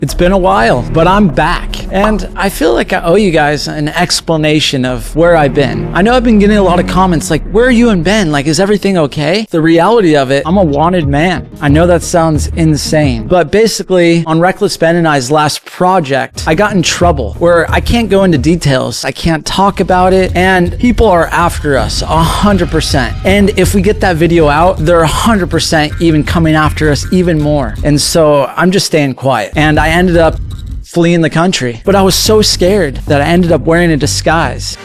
It's been a while, but I'm back. And I feel like I owe you guys an explanation of where I've been. I know I've been getting a lot of comments like, where are you and Ben? Like, is everything okay? The reality of it, I'm a wanted man. I know that sounds insane, but basically on Reckless Ben and I's last project, I got in trouble where I can't go into details. I can't talk about it. And people are after us 100%. And if we get that video out, they're 100% even coming after us even more. And so I'm just staying quiet. And I ended up fleeing the country. But I was so scared that I ended up wearing a disguise.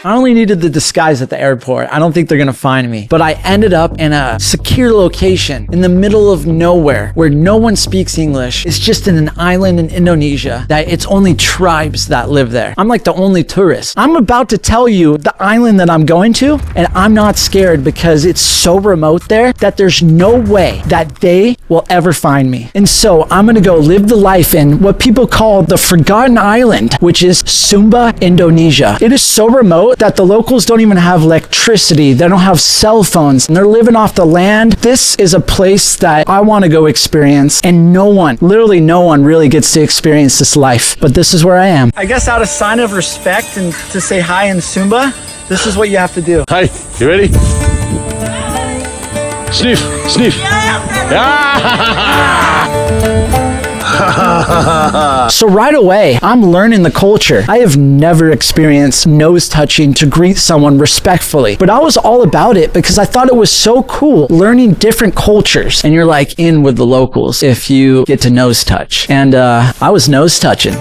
I only needed the disguise at the airport. I don't think they're gonna find me. But I ended up in a secure location in the middle of nowhere where no one speaks English. It's just in an island in Indonesia that it's only tribes that live there. I'm like the only tourist. I'm about to tell you the island that I'm going to, and I'm not scared because it's so remote there that there's no way that they will ever find me. And so I'm gonna go live the life in what people call the Forgotten Island, which is Sumba, Indonesia. It is so remote that the locals don't even have electricity. They don't have cell phones and they're living off the land. This is a place that I want to go experience, and no one, literally no one really gets to experience this life. But this is where I am. I guess out of sign of respect and to say hi in Sumba, this is what you have to do. Hi, you ready? Sniff, sniff. So right away, I'm learning the culture. I have never experienced nose touching to greet someone respectfully, but I was all about it because I thought it was so cool learning different cultures. And you're like in with the locals if you get to nose touch. And I was nose touching.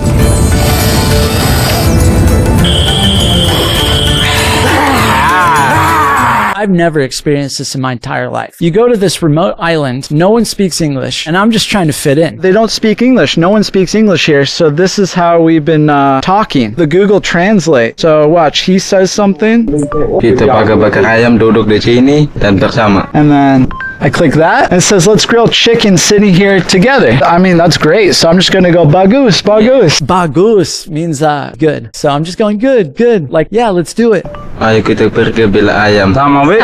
I've never experienced this in my entire life. You go to this remote island, no one speaks English, and I'm just trying to fit in. They don't speak English. No one speaks English here, so this is how we've been talking. The Google Translate. So watch, he says something. Kita bakar ayam duduk di sini dan bersama. And then I click that, and it says, let's grill chicken sitting here together. I mean, that's great. So I'm just gonna go bagus, bagus. Bagus means good. So I'm just going good, good. Like, yeah, let's do it. Ayo kita pergi bila ayam. Sama.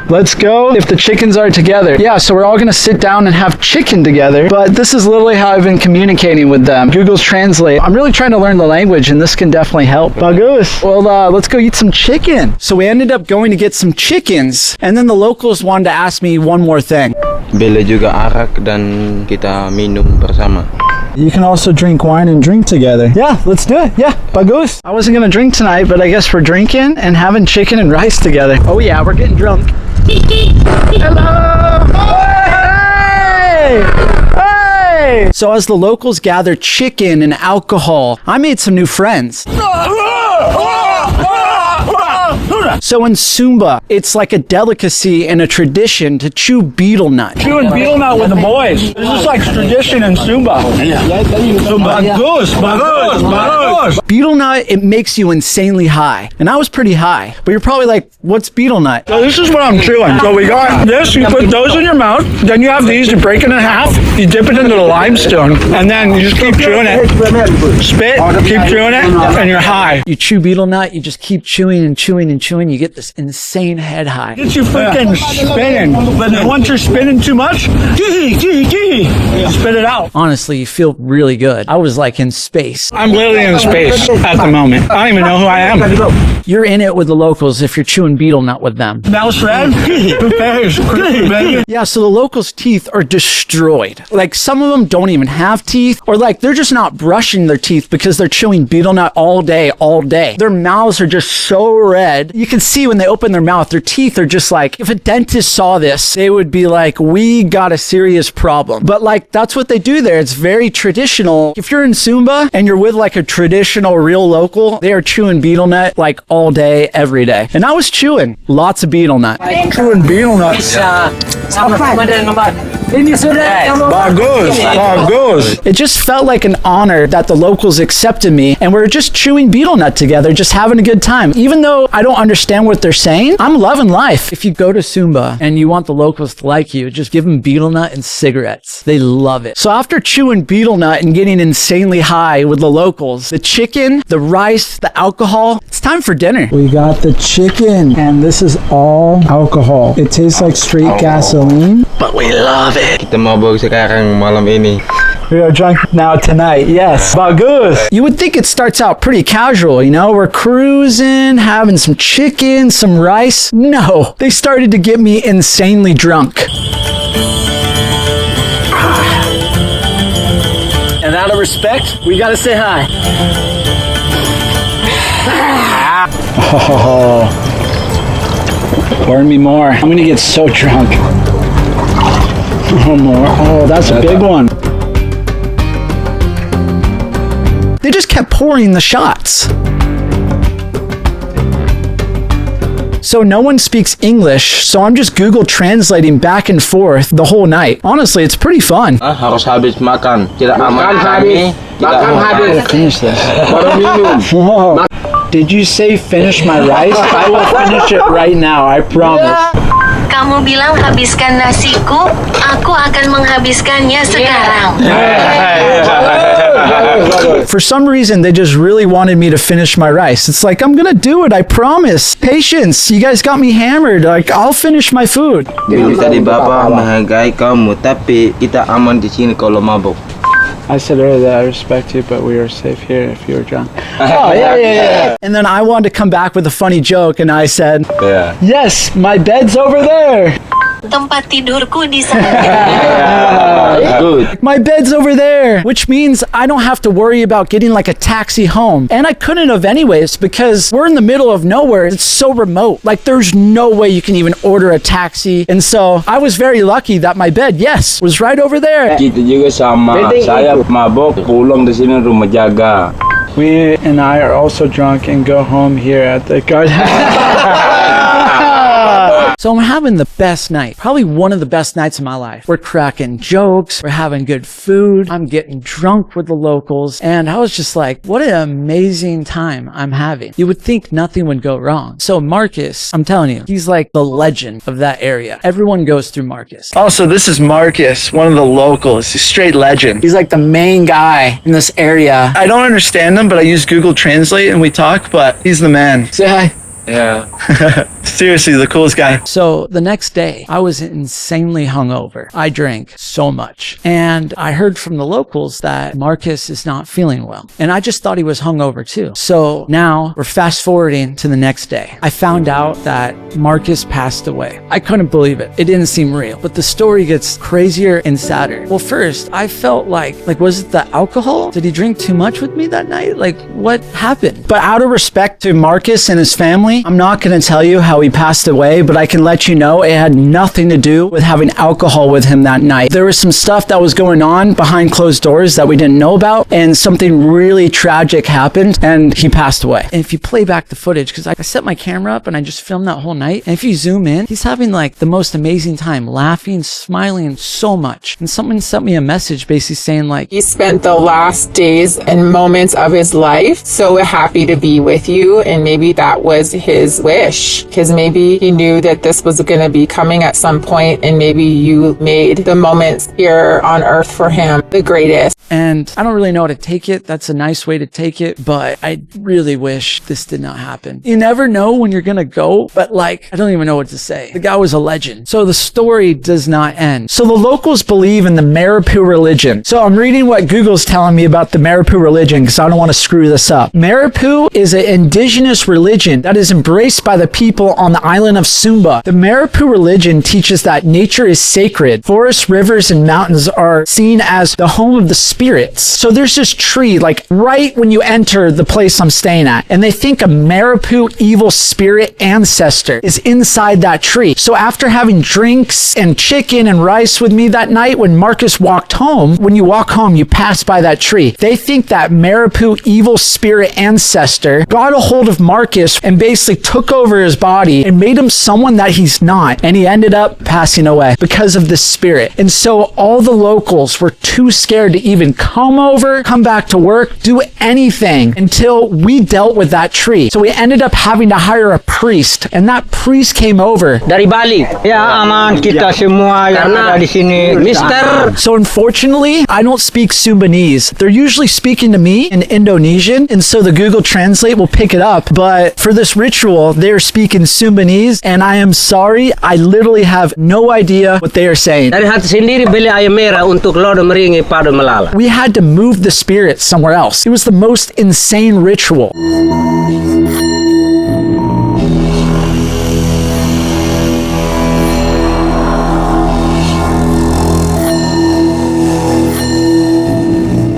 Let's go if the chickens are together. Yeah, so we're all gonna sit down and have chicken together. But this is literally how I've been communicating with them. Google's Translate. I'm really trying to learn the language, and this can definitely help. Bagus. Well, let's go eat some chicken. So we ended up going to get some chickens, and then the locals wanted to ask me one more thing. Bila juga arak dan kita minum bersama. You can also drink wine and drink together. Yeah, let's do it. Yeah, bagus. I wasn't gonna drink tonight, but I guess we're drinking and having chicken and rice together. Oh yeah, we're getting drunk. Hello! Hey! Hey! So as the locals gather chicken and alcohol, I made some new friends. So in Sumba, it's like a delicacy and a tradition to chew betel nut. Chewing betel nut with the boys. This is like tradition in Sumba. Betel nut, it makes you insanely high. And I was pretty high. But you're probably like, what's betel nut? So this is what I'm chewing. So we got this, you put those in your mouth, then you have these, you break it in half, you dip it into the limestone, and then you just keep chewing it. Spit, keep chewing it, and you're high. You chew betel nut, you just keep chewing and chewing and chewing, you get this insane head high. Gets you freaking spinning. But then once you're spinning too much, you spit it out. Honestly, you feel really good. I was like in space. I'm literally in space at the moment. I don't even know who I am. You're in it with the locals if you're chewing betel nut with them. Mouse red? Who cares? Yeah, so the locals' teeth are destroyed. Like some of them don't even have teeth, or like they're just not brushing their teeth because they're chewing betel nut all day, all day. Their mouths are just so red. You can see when they open their mouth, their teeth are just like, if a dentist saw this, they would be like, we got a serious problem. But like, that's what they do there. It's very traditional. If you're in Sumba and you're with like a traditional real local, they are chewing betel nut like all day, every day. And I was chewing lots of betel nut. Chewing betel nuts. Bagus. It just felt like an honor that the locals accepted me and we're just chewing betel nut together, just having a good time. Even though I don't understand what they're saying, I'm loving life. If you go to Sumba and you want the locals to like you, just give them betel nut and cigarettes. They love it. So after chewing betel nut and getting insanely high with the locals, the chicken, the rice, the alcohol, it's time for dinner. We got the chicken, and this is all alcohol. It tastes like straight gasoline. But we love it. Kita mabog sekarang malam ini. We are drunk now tonight, yes. Bagus. You would think it starts out pretty casual, you know? We're cruising, having some chicken, some rice. No, they started to get me insanely drunk. And out of respect, we gotta say hi. Oh, pour me more. I'm gonna get so drunk. Oh, more. Oh, that's a big one. They just kept pouring the shots. So no one speaks English, so I'm just Google translating back and forth the whole night. Honestly, it's pretty fun. Harus habis makan. Tidak aman kami. Finish this. Whoa. Did you say finish my rice? I will finish it right now, I promise. Kamu bilang habiskan nasiku, aku akan menghabiskannya sekarang. For some reason, they just really wanted me to finish my rice. It's like, I'm gonna do it, I promise. Patience, you guys got me hammered. Like, I'll finish my food. Tadi Bapak menghargai kamu, tapi kita aman di sini kalau mabuk. I said earlier that I respect you, but we are safe here if you're drunk. Oh, yeah. And then I wanted to come back with a funny joke, and I said, yes, my bed's over there. Tempat tidurku di sana. Good. My bed's over there, which means I don't have to worry about getting like a taxi home. And I couldn't have anyways, because we're in the middle of nowhere. It's so remote. Like there's no way you can even order a taxi. And so I was very lucky that my bed, yes, was right over there. Kita juga sama. Saya mabok, pulang di sini rumah jaga. We and I are also drunk and go home here at the garden. So I'm having the best night, probably one of the best nights of my life. We're cracking jokes, we're having good food, I'm getting drunk with the locals, and I was just like, what an amazing time I'm having. You would think nothing would go wrong. So Marcus, I'm telling you, he's like the legend of that area. Everyone goes through Marcus. Also, this is Marcus, one of the locals. He's a straight legend. He's like the main guy in this area. I don't understand him, but I use Google Translate and we talk, but he's the man. Say hi. Yeah. Seriously, the coolest guy. So the next day, I was insanely hungover. I drank so much. And I heard from the locals that Marcus is not feeling well. And I just thought he was hungover too. So now we're fast forwarding to the next day. I found out that Marcus passed away. I couldn't believe it. It didn't seem real. But the story gets crazier and sadder. Well, first, I felt like was it the alcohol? Did he drink too much with me that night? Like, what happened? But out of respect to Marcus and his family, I'm not going to tell you how he passed away, but I can let you know it had nothing to do with having alcohol with him that night. There was some stuff that was going on behind closed doors that we didn't know about, and something really tragic happened, and he passed away. And if you play back the footage, because I set my camera up and I just filmed that whole night, and if you zoom in, he's having like the most amazing time, laughing, smiling so much. And someone sent me a message basically saying like, he spent the last days and moments of his life so happy to be with you, and maybe that was his wish, because maybe he knew that this was going to be coming at some point, and maybe you made the moments here on earth for him the greatest. And I don't really know how to take it. That's a nice way to take it, but I really wish this did not happen. You never know when you're gonna go, but like, I don't even know what to say. The guy was a legend. So the story does not end. So the locals believe in the Maripu religion. So I'm reading what Google's telling me about the Maripu religion because I don't want to screw this up. Maripu is an indigenous religion that is embraced by the people on the island of Sumba. The Maripu religion teaches that nature is sacred. Forests, rivers, and mountains are seen as the home of the spirits. So there's this tree, like right when you enter the place I'm staying at, and they think a Maripu evil spirit ancestor is inside that tree. So after having drinks and chicken and rice with me that night, when Marcus walked home, when you walk home, you pass by that tree. They think that Maripu evil spirit ancestor got a hold of Marcus and basically took over his body and made him someone that he's not. And he ended up passing away because of this spirit. And so all the locals were too scared to even come over, come back to work, do anything until we dealt with that tree. So we ended up having to hire a priest, and that priest came over. Dari Bali. Ya aman kita semua yang ada di sini. Mister. So unfortunately, I don't speak Sumbanese. They're usually speaking to me in Indonesian, and so the Google Translate will pick it up. But for this ritual, they're speaking Sumbanese, and I am sorry, I literally have no idea what they are saying. Dari hati sendiri beli ayam merah untuk lo meringi pada melala. We had to move the spirit somewhere else. It was the most insane ritual.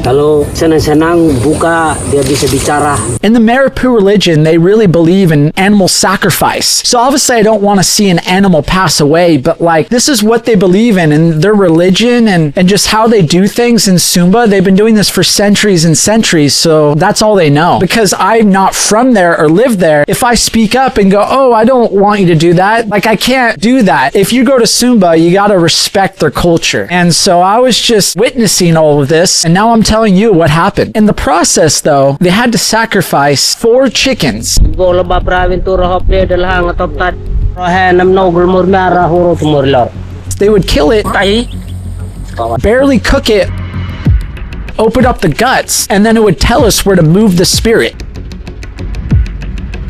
Kalau senang-senang buka dia bisa bicara. In the Maripu religion, they really believe in animal sacrifice. So obviously I don't want to see an animal pass away, but like this is what they believe in their religion and just how they do things in Sumba. They've been doing this for centuries and centuries, so that's all they know. Because I'm not from there or live there, if I speak up and go, oh, I don't want you to do that, like I can't do that. If you go to Sumba, you got to respect their culture. And so I was just witnessing all of this, and now I'm telling you what happened. In the process, though, they had to sacrifice 4 chickens. They would kill it, barely cook it, open up the guts, and then it would tell us where to move the spirit.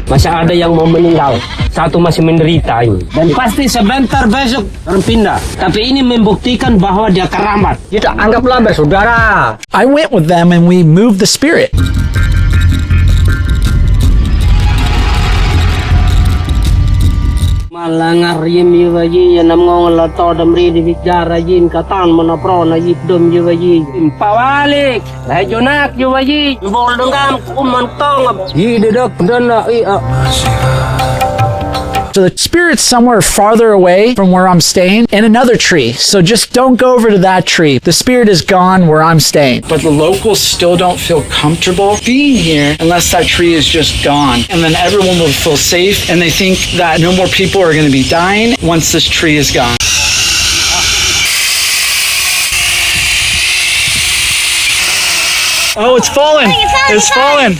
Masih ada yang mau meninggal, satu masih menderita ini. Dan pasti sebentar besok orang pindah. Tapi ini membuktikan bahwa dia keramat. Kita anggaplah bersaudara. I went with them and we moved the spirit. Malangar yim yiwayi yanam ngong la to damri di bicara yin katan monopro na yidum yiwayi pawalik la jonak yiwayi bol dengam kumantong yi dedok dana I. So the spirit's somewhere farther away from where I'm staying in another tree. So just don't go over to that tree. The spirit is gone where I'm staying. But the locals still don't feel comfortable being here unless that tree is just gone. And then everyone will feel safe, and they think that no more people are going to be dying once this tree is gone. Oh, it's fallen! It's fallen!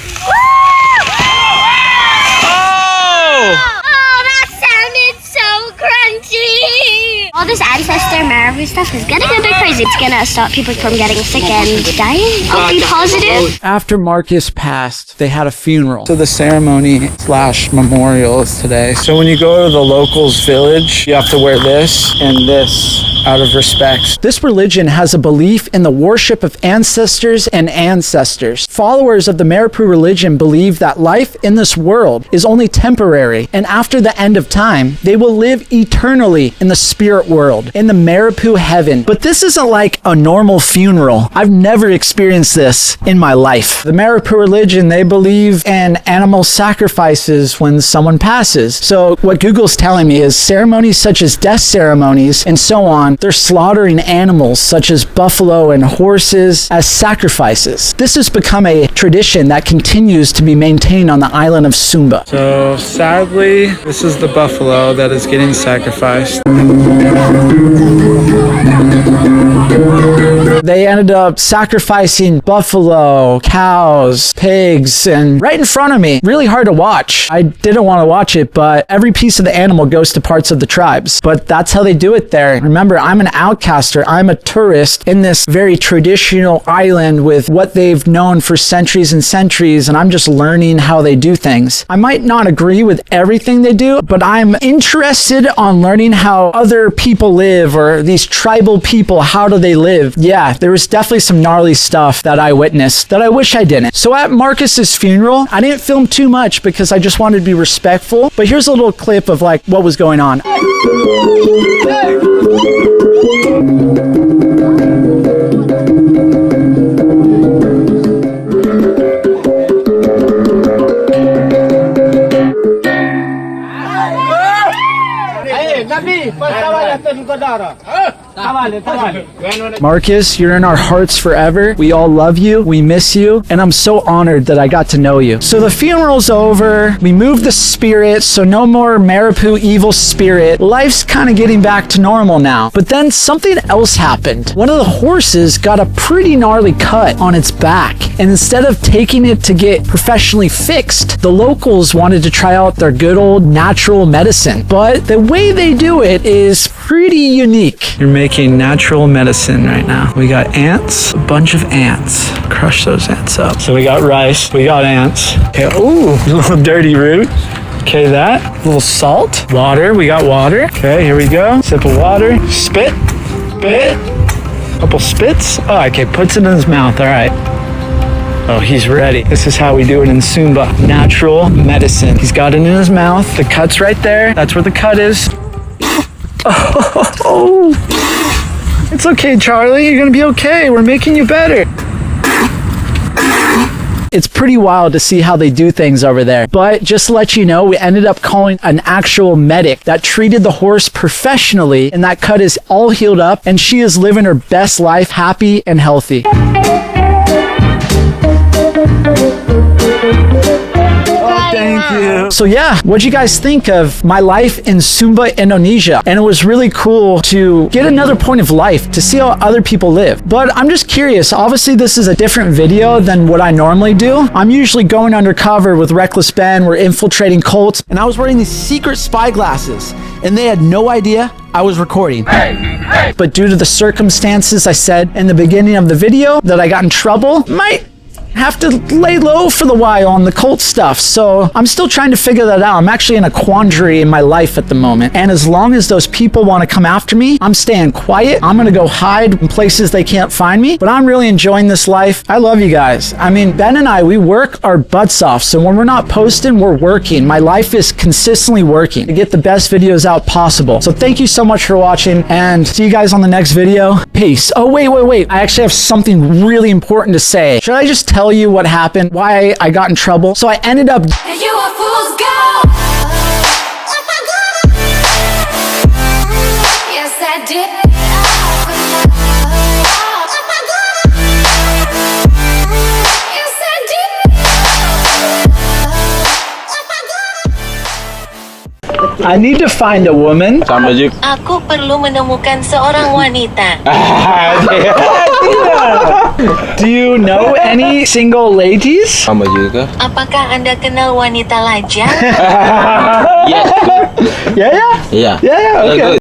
All this ancestor Maripu stuff is getting a bit crazy. It's gonna stop people from getting sick and dying. I'll be positive. After Marcus passed, they had a funeral. So the ceremony / memorial is today. So when you go to the locals' village, you have to wear this and this out of respect. This religion has a belief in the worship of ancestors and ancestors. Followers of the Maripu religion believe that life in this world is only temporary, and after the end of time, they will live eternally in the spirit world, in the Maripu heaven. But this isn't like a normal funeral. I've never experienced this in my life. The Maripu religion, they believe in animal sacrifices when someone passes. So what Google's telling me is ceremonies such as death ceremonies and so on, they're slaughtering animals such as buffalo and horses as sacrifices. This has become a tradition that continues to be maintained on the island of Sumba. So sadly, this is the buffalo that is getting sacrificed. They ended up sacrificing buffalo, cows, pigs, and right in front of me. Really hard to watch. I didn't want to watch it, but every piece of the animal goes to parts of the tribes. But that's how they do it there. Remember, I'm an outcaster. I'm a tourist in this very traditional island with what they've known for centuries and centuries, and I'm just learning how they do things. I might not agree with everything they do, but I'm interested on learning how other people live, or these tribal people, how do they live? Yeah, there was definitely some gnarly stuff that I witnessed that I wish I didn't. So at Marcus's funeral, I didn't film too much because I just wanted to be respectful. But here's a little clip of like what was going on. Marcus, you're in our hearts forever. We all love you. We miss you. And I'm so honored that I got to know you. So the funeral's over. We moved the spirit, so no more Maripu evil spirit. Life's kind of getting back to normal now. But then something else happened. One of the horses got a pretty gnarly cut on its back. And instead of taking it to get professionally fixed, the locals wanted to try out their good old natural medicine. But the way they do it is pretty unique. You're making natural medicine right now. We got ants, a bunch of ants. Crush those ants up. So we got rice, we got ants. Okay, ooh, a little dirty root. Okay, that. A little salt. Water, we got water. Okay, here we go. Sip of water. Spit. Spit. Couple spits. Oh, okay, puts it in his mouth, all right. Oh, he's ready. This is how we do it in Sumba. Natural medicine. He's got it in his mouth. The cut's right there. That's where the cut is. Oh, it's okay, Charlie. You're gonna be okay. We're making you better. It's pretty wild to see how they do things over there. But just to let you know, we ended up calling an actual medic that treated the horse professionally, and that cut is all healed up, and she is living her best life, happy and healthy. Thank you. So yeah, what'd you guys think of my life in Sumba, Indonesia? And it was really cool to get another point of life, to see how other people live. But I'm just curious, obviously this is a different video than what I normally do. I'm usually going undercover with Reckless Ben, we're infiltrating cults, and I was wearing these secret spy glasses, and they had no idea I was recording. But due to the circumstances I said in the beginning of the video that I got in trouble, might have to lay low for the while on the cult stuff. So I'm still trying to figure that out. I'm actually in a quandary in my life at the moment. And as long as those people want to come after me, I'm staying quiet. I'm going to go hide in places they can't find me. But I'm really enjoying this life. I love you guys. I mean, Ben and I, we work our butts off. So when we're not posting, we're working. My life is consistently working to get the best videos out possible. So thank you so much for watching, and see you guys on the next video. Peace. Oh, wait. I actually have something really important to say. Should I just tell you what happened, why I got in trouble? So I ended up I need to find a woman. Sama je. Aku perlu menemukan seorang wanita. Do you know any single ladies? Sama juga. Apakah Anda kenal wanita lajang? Yes. Yeah. Yeah. Okay.